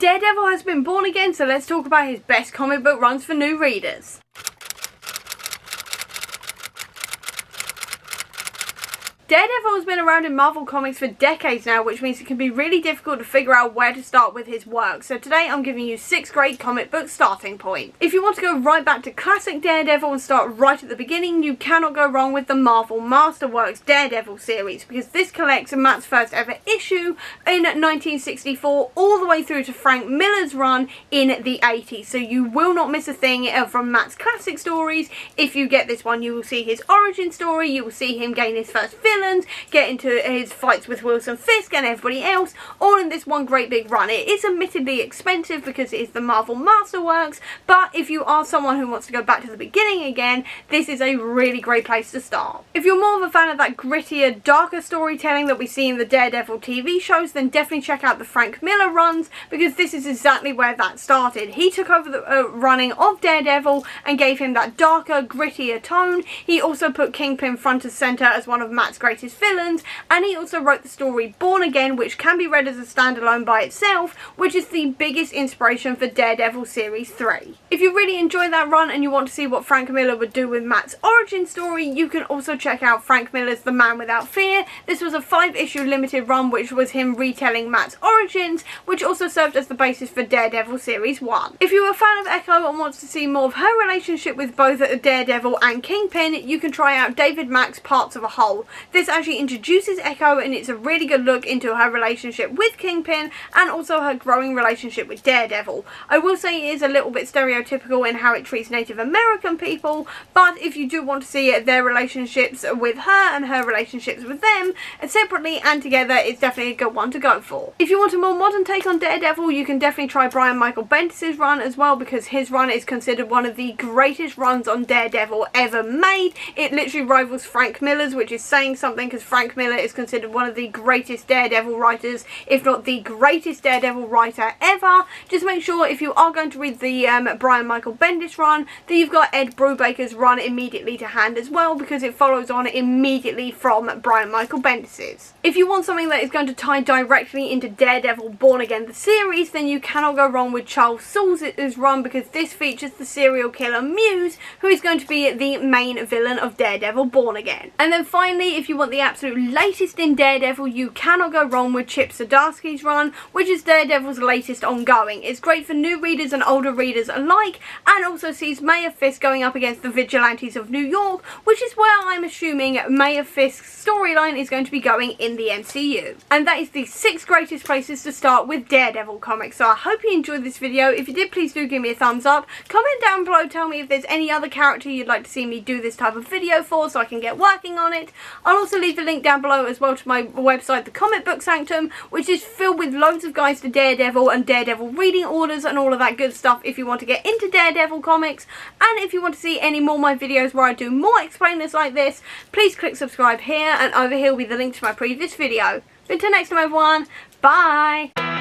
Daredevil has been born again, so let's talk about his best comic book runs for new readers. Daredevil has been around in Marvel Comics for decades now, which means it can be really difficult to figure out where to start with his work. So today I'm giving you 6 great comic book starting points. If you want to go right back to classic Daredevil and start right at the beginning, you cannot go wrong with the Marvel Masterworks Daredevil series, because this collects Matt's first ever issue in 1964 all the way through to Frank Miller's run in the 80s. So you will not miss a thing from Matt's classic stories. If you get this one, you will see his origin story, you will see him gain his first villains, get into his fights with Wilson Fisk and everybody else, all in this one great big run. It is admittedly expensive because it is the Marvel Masterworks, but if you are someone who wants to go back to the beginning again, this is a really great place to start. If you're more of a fan of that grittier, darker storytelling that we see in the Daredevil TV shows, then definitely check out the Frank Miller runs, because this is exactly where that started. He took over the running of Daredevil and gave him that darker, grittier tone. He also put Kingpin front and center as one of Matt's greatest villains, and he also wrote the story Born Again, which can be read as a standalone by itself, which is the biggest inspiration for Daredevil Series 3. If you really enjoy that run and you want to see what Frank Miller would do with Matt's origin story, you can also check out Frank Miller's The Man Without Fear. This was a 5-issue limited run which was him retelling Matt's origins, which also served as the basis for Daredevil Series 1. If you're a fan of Echo and wants to see more of her relationship with both Daredevil and Kingpin, you can try out David Mack's Parts of a Whole. This actually introduces Echo, and it's a really good look into her relationship with Kingpin and also her growing relationship with Daredevil. I will say it is a little bit stereotypical in how it treats Native American people, but if you do want to see their relationships with her and her relationships with them separately and together, it's definitely a good one to go for. If you want a more modern take on Daredevil, you can definitely try Brian Michael Bendis' run as well, because his run is considered one of the greatest runs on Daredevil ever made. It literally rivals Frank Miller's, which is saying something, because Frank Miller is considered one of the greatest Daredevil writers, if not the greatest Daredevil writer ever. Just make sure if you are going to read the Brian Michael Bendis run, that you've got Ed Brubaker's run immediately to hand as well, because it follows on immediately from Brian Michael Bendis's. If you want something that is going to tie directly into Daredevil Born Again the series, then you cannot go wrong with Charles Soule's run, because this features the serial killer Muse, who is going to be the main villain of Daredevil Born Again. And then finally, if you want the absolute latest in Daredevil, you cannot go wrong with Chip Zdarsky's run, which is Daredevil's latest ongoing. It's great for new readers and older readers alike, and also sees Mayor Fisk going up against the Vigilantes of New York, which is where I'm assuming Mayor Fisk's storyline is going to be going in the MCU. And that is the 6 greatest places to start with Daredevil comics. So I hope you enjoyed this video. If you did, please do give me a thumbs up. Comment down below, tell me if there's any other character you'd like to see me do this type of video for, so I can get working on it. I'll also leave a link down below as well to my website, The Comic Book Sanctum, which is filled with loads of guides to Daredevil and Daredevil reading orders and all of that good stuff if you want to get into Daredevil comics. And if you want to see any more of my videos where I do more explainers like this, please click subscribe here, and over here will be the link to my previous video. Until next time everyone, bye!